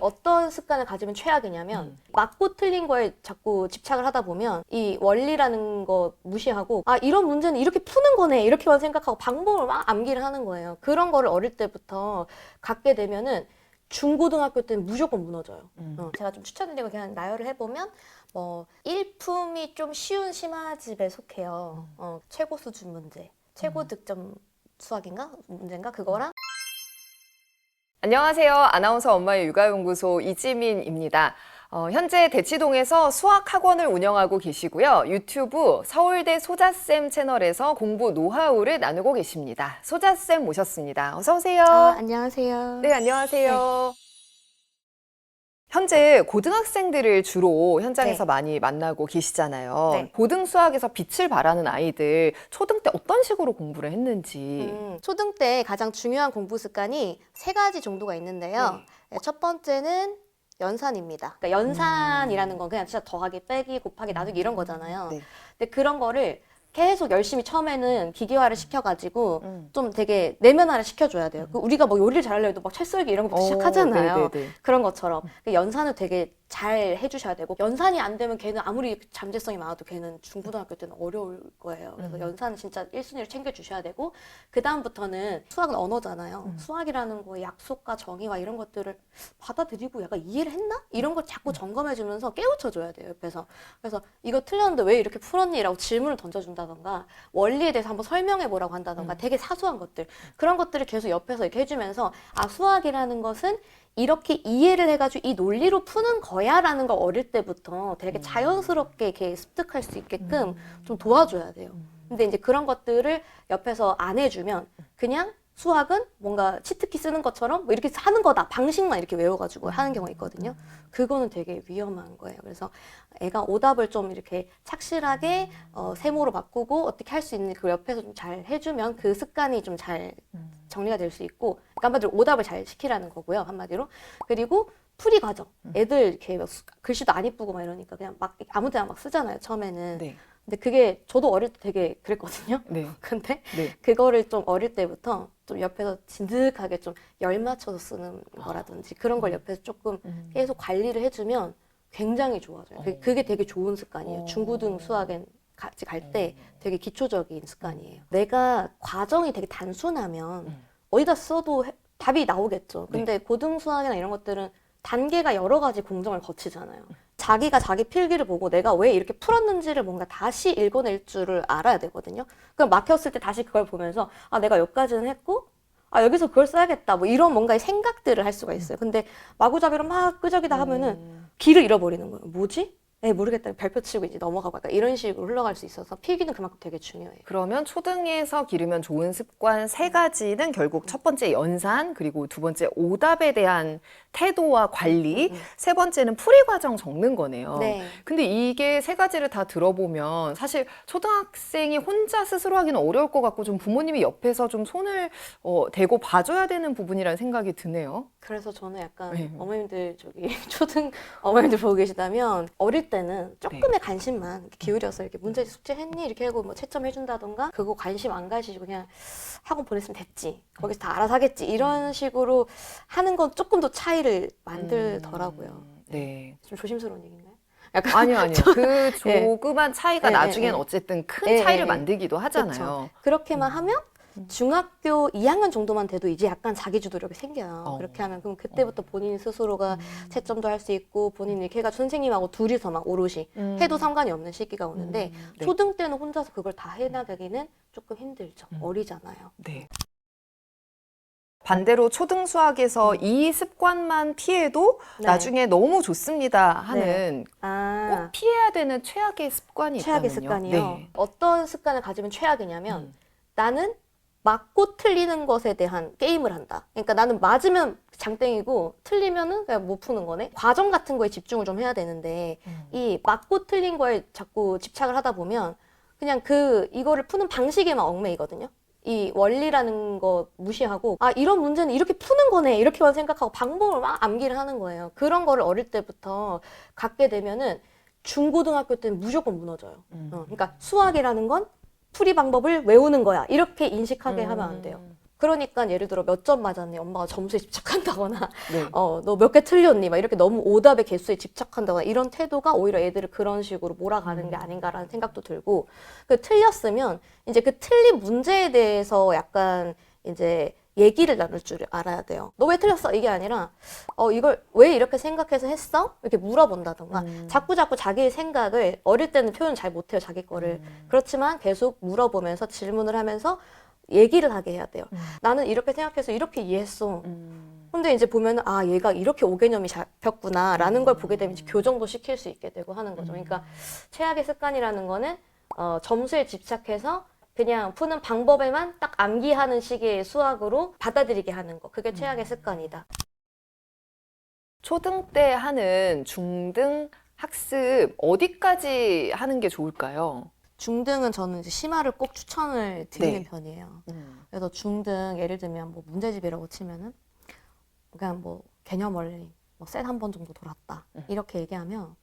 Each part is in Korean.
어떤 습관을 가지면 최악이냐면 맞고 틀린 거에 자꾸 집착을 하다 보면 이 원리라는 거 무시하고 아 이런 문제는 이렇게 푸는 거네 이렇게만 생각하고 방법을 막 암기를 하는 거예요. 그런 거를 어릴 때부터 갖게 되면은 중고등학교 때는 무조건 무너져요. 제가 좀 추천드리고 그냥 나열을 해보면 일품이 좀 쉬운 심화집에 속해요. 최고 수준 문제, 최고 득점 수학인가? 문제인가? 그거랑 안녕하세요. 아나운서 엄마의 육아연구소 이지민입니다. 현재 대치동에서 수학학원을 운영하고 계시고요. 유튜브 서울대 소자쌤 채널에서 공부 노하우를 나누고 계십니다. 소자쌤 모셨습니다. 어서 오세요. 안녕하세요. 네, 안녕하세요. 현재 고등학생들을 주로 현장에서 네. 많이 만나고 계시잖아요. 네. 고등 수학에서 빛을 발하는 아이들, 초등 때 어떤 식으로 공부를 했는지. 초등 때 가장 중요한 공부 습관이 3가지 정도가 있는데요. 첫 번째는 연산입니다. 그러니까 연산이라는 건 그냥 진짜 더하기, 빼기, 곱하기, 나누기 이런 거잖아요. 네. 근데 그런 거를 계속 열심히 처음에는 기계화를 시켜가지고 좀 되게 내면화를 시켜줘야 돼요. 우리가 뭐 요리를 잘하려고 해도 막 채 썰기 이런 것부터 시작하잖아요. 네네네. 그런 것처럼 연산을 되게 잘 해주셔야 되고 연산이 안 되면 걔는 아무리 잠재성이 많아도 걔는 중고등학교 때는 어려울 거예요. 그래서 연산은 진짜 1순위를 챙겨주셔야 되고 그 다음부터는 수학은 언어잖아요. 수학이라는 거 약속과 정의와 이런 것들을 받아들이고 약간 이해를 했나? 이런 걸 자꾸 점검해주면서 깨우쳐줘야 돼요, 옆에서. 그래서 이거 틀렸는데 왜 이렇게 풀었니? 라고 질문을 던져준다던가 원리에 대해서 한번 설명해보라고 한다던가 되게 사소한 것들 그런 것들을 계속 옆에서 이렇게 해주면서 아 수학이라는 것은 이렇게 이해를 해가지고 이 논리로 푸는 거야 라는 걸 어릴 때부터 되게 자연스럽게 이렇게 습득할 수 있게끔 좀 도와줘야 돼요. 근데 이제 그런 것들을 옆에서 안 해주면 그냥 수학은 뭔가 치트키 쓰는 것처럼 뭐 이렇게 하는 거다. 방식만 이렇게 외워가지고 하는 경우가 있거든요. 그거는 되게 위험한 거예요. 그래서 애가 오답을 좀 이렇게 착실하게 세모로 바꾸고 어떻게 할 수 있는지 그 옆에서 좀 잘 해주면 그 습관이 좀 잘 정리가 될 수 있고 그러니까 한마디로 오답을 잘 시키라는 거고요. 한마디로. 그리고 풀이 과정. 애들 이렇게 막 글씨도 안 이쁘고 막 이러니까 그냥 막 아무 데나 막 쓰잖아요. 처음에는. 네. 근데 그게 저도 어릴 때 되게 그랬거든요. 네. 근데 네. 그거를 좀 어릴 때부터 좀 옆에서 진득하게 좀 열 맞춰서 쓰는 거라든지 그런 걸 옆에서 조금 계속 관리를 해주면 굉장히 좋아져요. 그게 되게 좋은 습관이에요. 중고등 수학엔 같이 갈 때 되게 기초적인 습관이에요. 내가 과정이 되게 단순하면 어디다 써도 답이 나오겠죠. 근데 고등 수학이나 이런 것들은 단계가 여러 가지 공정을 거치잖아요. 자기가 자기 필기를 보고 내가 왜 이렇게 풀었는지를 뭔가 다시 읽어낼 줄을 알아야 되거든요. 그럼 막혔을 때 다시 그걸 보면서 아 내가 여기까지는 했고 아 여기서 그걸 써야겠다 뭐 이런 뭔가의 생각들을 할 수가 있어요. 근데 마구잡이로 막 끄적이다 하면은 길을 잃어버리는 거예요. 뭐지? 모르겠다. 발표 치고 이제 넘어가고 약간 이런 식으로 흘러갈 수 있어서 필기는 그만큼 되게 중요해요. 그러면 초등에서 기르면 좋은 습관 3가지는 결국 첫 번째 연산, 그리고 두 번째 오답에 대한 태도와 관리, 세 번째는 풀이 과정 적는 거네요. 네. 근데 이게 3가지를 다 들어보면 사실 초등학생이 혼자 스스로 하기는 어려울 것 같고 좀 부모님이 옆에서 좀 손을 대고 봐줘야 되는 부분이라는 생각이 드네요. 그래서 저는 약간 네. 어머님들 초등 어머님들 보고 계시다면 어릴 때는 조금의 관심만 이렇게 기울여서 이렇게 문제 숙제했니 이렇게 하고 뭐 채점 해준다던가 그거 관심 안 가지고 그냥 학원 보냈으면 됐지 거기서 다 알아서 하겠지 이런 식으로 하는 건 조금 더 차이를 만들더라고요. 네. 좀 조심스러운 얘기인가요? 약간 아니요. 그 조그만 차이가 네, 나중엔 네. 어쨌든 큰 네, 차이를 네. 만들기도 하잖아요. 그쵸. 그렇게만 하면 중학교 2학년 정도만 돼도 이제 약간 자기주도력이 생겨요. 그렇게 하면 그럼 그때부터 본인 스스로가 채점도 할 수 있고 본인이 이렇게 해가 선생님하고 둘이서 막 오롯이 해도 상관이 없는 시기가 오는데 네. 초등 때는 혼자서 그걸 다 해나가기는 조금 힘들죠. 어리잖아요. 네. 반대로 초등 수학에서 이 습관만 피해도 네. 나중에 너무 좋습니다 하는 꼭 아, 피해야 되는 최악의 습관이 최악의 있다면요? 습관이요. 네. 어떤 습관을 가지면 최악이냐면 나는 맞고 틀리는 것에 대한 게임을 한다. 그러니까 나는 맞으면 장땡이고 틀리면은 그냥 못 푸는 거네. 과정 같은 거에 집중을 좀 해야 되는데 이 맞고 틀린 거에 자꾸 집착을 하다 보면 그냥 이거를 푸는 방식에만 얽매이거든요. 이 원리라는 거 무시하고 아 이런 문제는 이렇게 푸는 거네 이렇게만 생각하고 방법을 막 암기를 하는 거예요. 그런 거를 어릴 때부터 갖게 되면은 중고등학교 때는 무조건 무너져요. 그러니까 수학이라는 건 풀이 방법을 외우는 거야. 이렇게 인식하게 하면 안 돼요. 그러니까 예를 들어 몇 점 맞았니? 엄마가 점수에 집착한다거나 네. 너 몇 개 틀렸니? 막 이렇게 너무 오답의 개수에 집착한다거나 이런 태도가 오히려 애들을 그런 식으로 몰아가는 게 아닌가라는 생각도 들고 그 틀렸으면 이제 그 틀린 문제에 대해서 약간 이제 얘기를 나눌 줄 알아야 돼요. 너 왜 틀렸어? 이게 아니라 이걸 왜 이렇게 생각해서 했어? 이렇게 물어본다던가 자꾸 자기의 생각을 어릴 때는 표현 잘 못해요. 자기 거를. 그렇지만 계속 물어보면서 질문을 하면서 얘기를 하게 해야 돼요. 나는 이렇게 생각해서 이렇게 이해했어. 근데 이제 보면은 얘가 이렇게 오개념이 잡혔구나라는 걸 보게 되면 이제 교정도 시킬 수 있게 되고 하는 거죠. 그러니까 최악의 습관이라는 거는 점수에 집착해서 그냥 푸는 방법에만 딱 암기하는 식의 수학으로 받아들이게 하는 거. 그게 최악의 습관이다. 초등 때 하는 중등 학습 어디까지 하는 게 좋을까요? 중등은 저는 이제 심화를 꼭 추천을 드리는 네. 편이에요. 그래서 중등 예를 들면 뭐 문제집이라고 치면은 그냥 뭐 개념 원리 셋 한 번 정도 돌았다 이렇게 얘기하면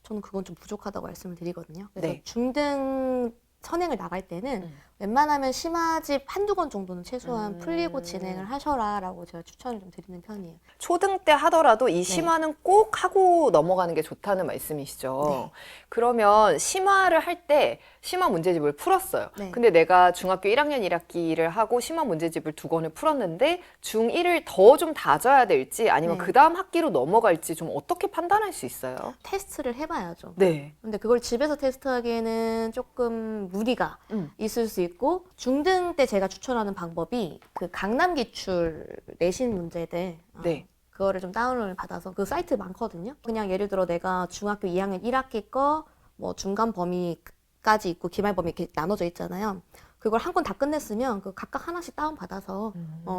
저는 그건 좀 부족하다고 말씀을 드리거든요. 그래서 네. 중등 선행을 나갈 때는 웬만하면 심화집 한두 권 정도는 최소한 풀리고 진행을 하셔라라고 제가 추천을 좀 드리는 편이에요. 초등 때 하더라도 이 심화는 꼭 하고 넘어가는 게 좋다는 말씀이시죠. 네. 그러면 심화를 할 때 심화 문제집을 풀었어요. 네. 근데 내가 중학교 1학년 1학기를 하고 심화 문제집을 2권을 풀었는데 중1을 더 좀 다져야 될지 아니면 네. 그 다음 학기로 넘어갈지 좀 어떻게 판단할 수 있어요? 테스트를 해봐야죠. 네. 근데 그걸 집에서 테스트하기에는 조금 무리가 있을 수 있고 중등 때 제가 추천하는 방법이 그 강남 기출 내신 문제들 네. 그거를 좀 다운로드 받아서 그 사이트 많거든요. 그냥 예를 들어 내가 중학교 2학년 1학기 거 뭐 중간 범위까지 있고 기말 범위 이렇게 나눠져 있잖아요. 그걸 한 권 다 끝냈으면 그 각각 하나씩 다운 받아서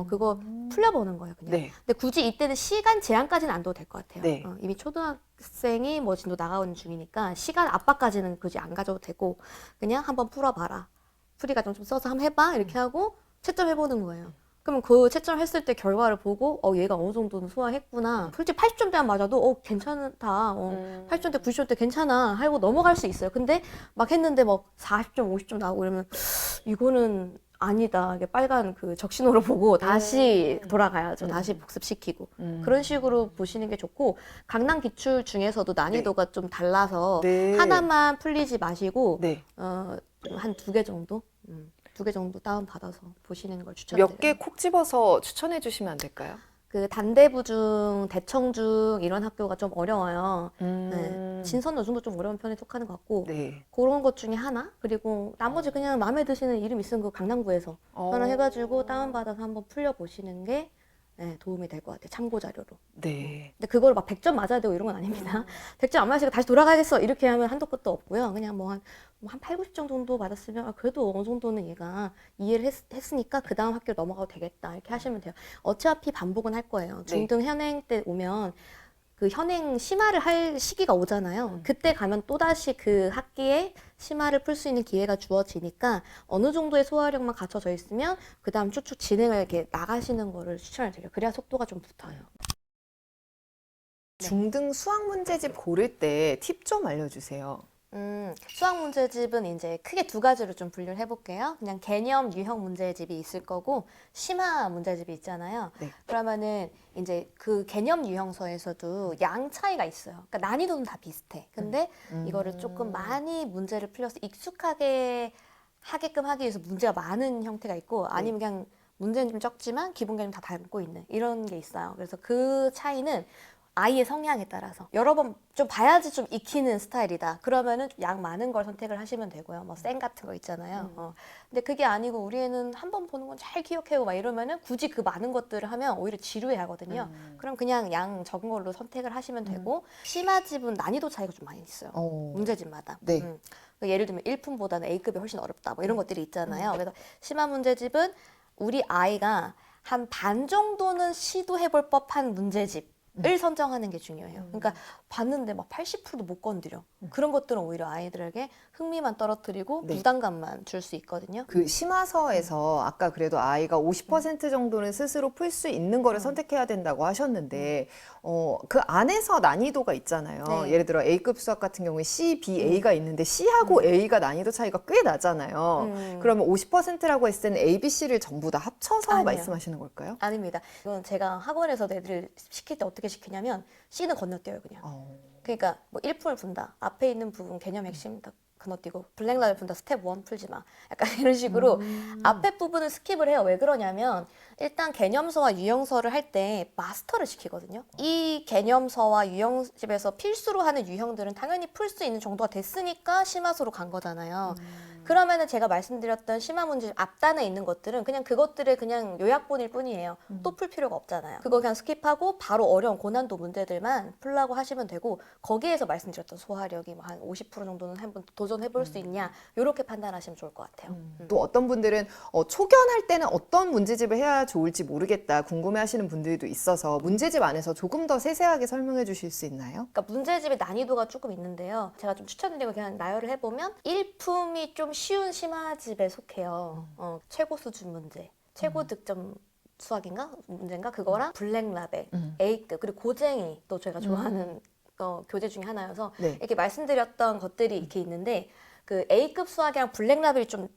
그거 풀려보는 거예요, 그냥. 네. 근데 굳이 이때는 시간 제한까지는 안 둬도 될 것 같아요. 네. 이미 초등학생이 뭐 진도 나가는 중이니까 시간 압박까지는 굳이 안 가져도 되고 그냥 한번 풀어봐라. 풀이가 좀 써서 한번 해봐 이렇게 하고 채점해보는 거예요. 그러면 그 채점했을 때 결과를 보고 얘가 어느 정도는 소화했구나. 솔직히 80점대만 맞아도 괜찮다. 80점대, 90점대 괜찮아 하고 넘어갈 수 있어요. 근데 막 했는데 막 40점, 50점 나오고 이러면 이거는 아니다. 이게 빨간 그 적신호를 보고 다시 돌아가야죠. 다시 복습시키고. 그런 식으로 보시는 게 좋고 강남 기출 중에서도 난이도가 좀 달라서 네. 하나만 풀리지 마시고 네. 한 2개 정도? 2개 정도 다운받아서 보시는 걸 추천드려요. 몇 개 콕 집어서 추천해 주시면 안 될까요? 그 단대부중, 대청중 이런 학교가 좀 어려워요. 네. 진선도 요즘도 좀 어려운 편에 속하는 것 같고 네. 그런 것 중에 하나? 그리고 나머지 그냥 마음에 드시는 이름 있으면 그 강남구에서 하나 해가지고 다운받아서 한번 풀려보시는 게 도움이 될 것 같아요. 참고 자료로. 네. 근데 그걸 막 100점 맞아야 되고 이런 건 아닙니다. 100점 안 맞으니까 다시 돌아가야겠어. 이렇게 하면 한도 끝도 없고요. 그냥 한 8, 90점 정도 받았으면 그래도 어느 정도는 얘가 이해를 했으니까 그 다음 학교로 넘어가도 되겠다. 이렇게 하시면 돼요. 어차피 반복은 할 거예요. 중등 현행 때 오면 그 현행 심화를 할 시기가 오잖아요. 그때 가면 또다시 그 학기에 심화를 풀 수 있는 기회가 주어지니까 어느 정도의 소화력만 갖춰져 있으면 그 다음 쭉쭉 진행을 이렇게 나가시는 거를 추천을 드려요. 그래야 속도가 좀 붙어요. 중등 수학 문제집 고를 때 팁 좀 알려주세요. 수학 문제집은 이제 크게 2가지로 좀 분류를 해볼게요. 그냥 개념 유형 문제집이 있을 거고 심화 문제집이 있잖아요. 네. 그러면은 이제 그 개념 유형서에서도 양 차이가 있어요. 그러니까 난이도는 다 비슷해. 근데 이거를 조금 많이 문제를 풀려서 익숙하게 하게끔 하기 위해서 문제가 많은 형태가 있고 아니면 그냥 문제는 좀 적지만 기본 개념 다 담고 있는 이런 게 있어요. 그래서 그 차이는 아이의 성향에 따라서 여러 번 좀 봐야지 좀 익히는 스타일이다. 그러면은 양 많은 걸 선택을 하시면 되고요. 뭐 쌩 같은 거 있잖아요. 근데 그게 아니고 우리 애는 한 번 보는 건 잘 기억해고 막 이러면은 굳이 그 많은 것들을 하면 오히려 지루해 하거든요. 그럼 그냥 양 적은 걸로 선택을 하시면 되고 심화집은 난이도 차이가 좀 많이 있어요. 문제집마다. 네. 예를 들면 1품보다는 A급이 훨씬 어렵다. 뭐 이런 것들이 있잖아요. 그래서 심화 문제집은 우리 아이가 한 반 정도는 시도해볼 법한 문제집. 을 선정하는 게 중요해요. 그러니까 봤는데 막 80%도 못 건드려. 그런 것들은 오히려 아이들에게 흥미만 떨어뜨리고 네. 부담감만 줄 수 있거든요. 그 심화서에서 아까 그래도 아이가 50% 정도는 스스로 풀 수 있는 거를 선택해야 된다고 하셨는데 그 안에서 난이도가 있잖아요. 네. 예를 들어 A급 수학 같은 경우에 C, B, A가 있는데 C하고 A가 난이도 차이가 꽤 나잖아요. 그러면 50%라고 했을 때는 A, B, C를 전부 다 합쳐서 아니요. 말씀하시는 걸까요? 아닙니다. 이건 제가 학원에서 애들을 시킬 때 어떻게 시키냐면 C는 건너뛰어요 그냥. 그러니까 뭐 1품을 푼다. 앞에 있는 부분 개념 핵심 딱 건너뛰고 블랙라벨 푼다. 스텝 1 풀지 마. 약간 이런 식으로 앞에 부분을 스킵을 해요. 왜 그러냐면 일단 개념서와 유형서를 할 때 마스터를 시키거든요. 이 개념서와 유형집에서 필수로 하는 유형들은 당연히 풀 수 있는 정도가 됐으니까 심화서로 간 거잖아요. 그러면은 제가 말씀드렸던 심화 문제 앞단에 있는 것들은 그냥 그것들의 그냥 요약본일 뿐이에요. 또 풀 필요가 없잖아요. 그거 그냥 스킵하고 바로 어려운 고난도 문제들만 풀라고 하시면 되고 거기에서 말씀드렸던 소화력이 뭐 한 50% 정도는 한번 도전해 볼 수 있냐 이렇게 판단하시면 좋을 것 같아요. 또 어떤 분들은 초견할 때는 어떤 문제집을 해야 좋을지 모르겠다 궁금해하시는 분들도 있어서 문제집 안에서 조금 더 세세하게 설명해 주실 수 있나요? 그러니까 문제집의 난이도가 조금 있는데요. 제가 좀 추천드리고 그냥 나열을 해보면 1품이 좀 쉬운 심화집에 속해요. 최고 수준 문제, 최고 득점 수학인가 문제인가 그거랑 블랙라벨, A급 그리고 고쟁이 또 제가 좋아하는 교재 중에 하나여서 네. 이렇게 말씀드렸던 것들이 이렇게 있는데 그 A급 수학이랑 블랙라벨이 좀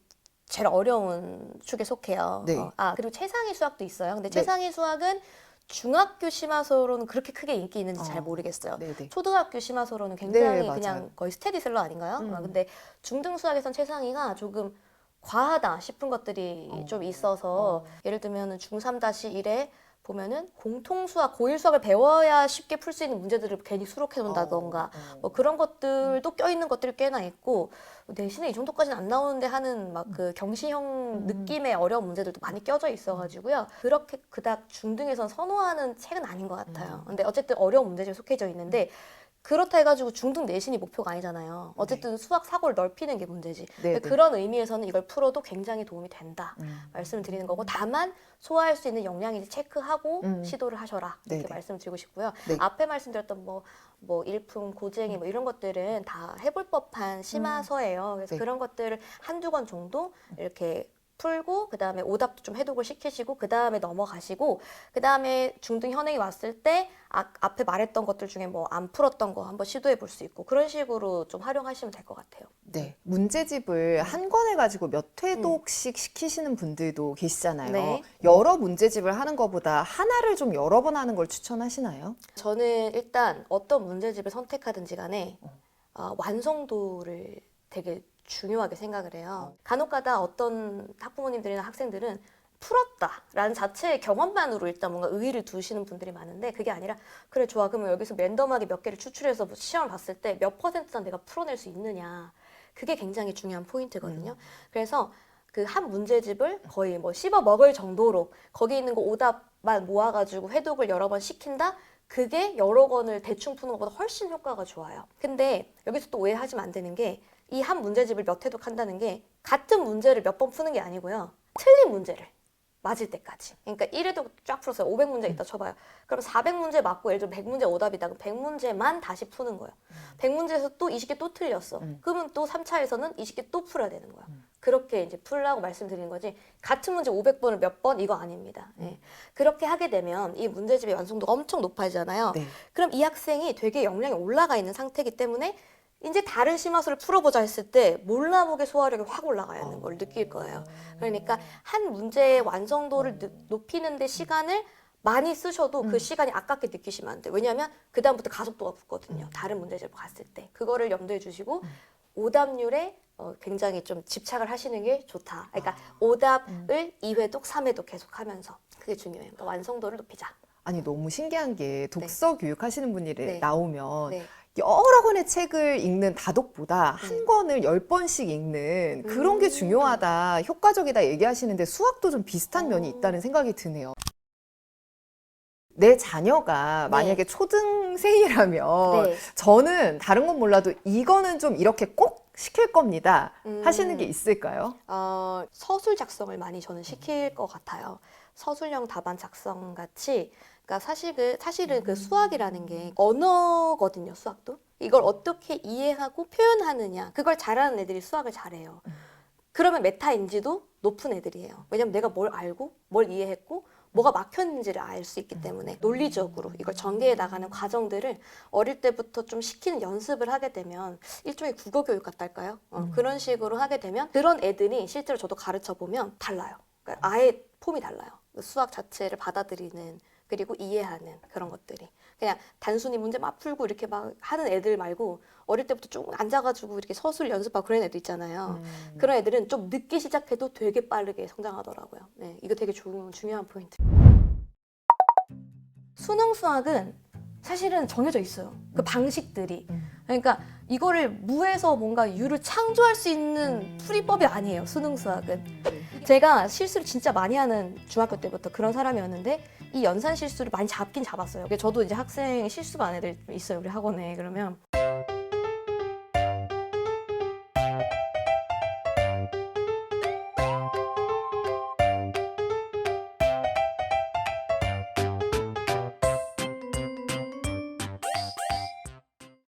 제일 어려운 축에 속해요. 네. 그리고 최상위 수학도 있어요. 근데 네. 최상위 수학은 중학교 심화서로는 그렇게 크게 인기 있는지 잘 모르겠어요. 네네. 초등학교 심화서로는 굉장히 네, 맞아요. 그냥 거의 스테디셀러 아닌가요? 근데 중등 수학에선 최상위가 조금 과하다 싶은 것들이 좀 있어서 예를 들면 중3-1에 보면은 공통수학, 고일 수학을 배워야 쉽게 풀 수 있는 문제들을 괜히 수록해 놓는다던가 뭐 그런 것들도 껴있는 것들이 꽤나 있고 내신에 이 정도까지는 안 나오는데 하는 막 그 경시형 느낌의 어려운 문제들도 많이 껴져 있어가지고요. 그렇게 그닥 중등에선 선호하는 책은 아닌 것 같아요. 근데 어쨌든 어려운 문제집에 속해져 있는데 그렇다 해가지고 중등 내신이 목표가 아니잖아요. 어쨌든 수학 사고를 넓히는 게 문제지. 네, 네. 그런 의미에서는 이걸 풀어도 굉장히 도움이 된다 말씀을 드리는 거고 다만 소화할 수 있는 역량인지 체크하고 시도를 하셔라 이렇게 네, 네. 말씀드리고 싶고요. 네. 앞에 말씀드렸던 뭐 일품, 고쟁이 뭐 이런 것들은 다 해볼 법한 심화서예요. 그래서 네. 그런 것들을 한두 권 정도 이렇게 풀고 그 다음에 오답도 좀 해독을 시키시고 그 다음에 넘어가시고 그 다음에 중등 현행이 왔을 때 앞에 말했던 것들 중에 뭐 안 풀었던 거 한번 시도해 볼 수 있고 그런 식으로 좀 활용하시면 될 것 같아요. 네. 문제집을 한 권에 가지고 몇 회독씩 시키시는 분들도 계시잖아요. 네. 여러 문제집을 하는 것보다 하나를 좀 여러 번 하는 걸 추천하시나요? 저는 일단 어떤 문제집을 선택하든지 간에 완성도를 되게 중요하게 생각을 해요. 간혹가다 어떤 학부모님들이나 학생들은 풀었다라는 자체의 경험만으로 일단 뭔가 의의를 두시는 분들이 많은데 그게 아니라 그래 좋아 그러면 여기서 랜덤하게 몇 개를 추출해서 뭐 시험을 봤을 때 몇 퍼센트나 내가 풀어낼 수 있느냐 그게 굉장히 중요한 포인트거든요. 그래서 그 한 문제집을 거의 뭐 씹어 먹을 정도로 거기 있는 거 오답만 모아가지고 회독을 여러 번 시킨다? 그게 여러 권을 대충 푸는 것보다 훨씬 효과가 좋아요. 근데 여기서 또 오해하시면 안 되는 게 이 한 문제집을 몇 회독한다는 게 같은 문제를 몇 번 푸는 게 아니고요. 틀린 문제를 맞을 때까지. 그러니까 1회독 쫙 풀었어요. 500문제 있다 쳐봐요. 그럼 400문제 맞고 예를 들어 100문제 오답이다. 그럼 100문제만 다시 푸는 거예요. 100문제에서 또 20개 또 틀렸어. 그러면 또 3차에서는 20개 또 풀어야 되는 거야. 그렇게 이제 풀라고 말씀드리는 거지 같은 문제 500번을 몇 번 이거 아닙니다. 예. 그렇게 하게 되면 이 문제집의 완성도가 엄청 높아지잖아요. 네. 그럼 이 학생이 되게 역량이 올라가 있는 상태이기 때문에 이제 다른 심화서를 풀어보자 했을 때 몰라보게 소화력이 확 올라가는 걸 느낄 거예요. 그러니까 한 문제의 완성도를 높이는 데 시간을 많이 쓰셔도 그 시간이 아깝게 느끼시면 안 돼요. 왜냐하면 그 다음부터 가속도가 붙거든요. 다른 문제집을 갔을 때. 그거를 염두에 주시고 오답률에 굉장히 좀 집착을 하시는 게 좋다. 그러니까 오답을 2회독, 3회독 계속 하면서 그게 중요해요. 그러니까 완성도를 높이자. 아니 너무 신기한 게 독서 교육하시는 분이 네. 나오면 네. 여러 권의 책을 읽는 다독보다 한 권을 10번씩 읽는 그런 게 중요하다, 효과적이다 얘기하시는데 수학도 좀 비슷한 면이 있다는 생각이 드네요. 내 자녀가 만약에 초등생이라면 네. 저는 다른 건 몰라도 이거는 좀 이렇게 꼭 시킬 겁니다 하시는 게 있을까요? 서술 작성을 많이 저는 시킬 것 같아요. 서술형 답안 작성 같이 그러니까 사실은 그 수학이라는 게 언어거든요. 수학도. 이걸 어떻게 이해하고 표현하느냐. 그걸 잘하는 애들이 수학을 잘해요. 그러면 메타 인지도 높은 애들이에요. 왜냐면 내가 뭘 알고 뭘 이해했고 뭐가 막혔는지를 알 수 있기 때문에 논리적으로 이걸 전개해 나가는 과정들을 어릴 때부터 좀 시키는 연습을 하게 되면 일종의 국어 교육 같달까요? 그런 식으로 하게 되면 그런 애들이 실제로 저도 가르쳐 보면 달라요. 그러니까 아예 폼이 달라요. 수학 자체를 받아들이는 그리고 이해하는 그런 것들이 그냥 단순히 문제 막 풀고 이렇게 막 하는 애들 말고 어릴 때부터 쭉 앉아가지고 이렇게 서술 연습하고 그런 애들 있잖아요. 그런 애들은 좀 늦게 시작해도 되게 빠르게 성장하더라고요. 네, 이거 되게 중요한 포인트. 수능 수학은 사실은 정해져 있어요. 그 방식들이. 그러니까 이거를 무에서 뭔가 유를 창조할 수 있는 풀이법이 아니에요. 수능 수학은. 제가 실수를 진짜 많이 하는 중학교 때부터 그런 사람이었는데 이 연산 실수를 많이 잡긴 잡았어요. 저도 이제 학생 실수 많은 애들 있어요. 우리 학원에. 그러면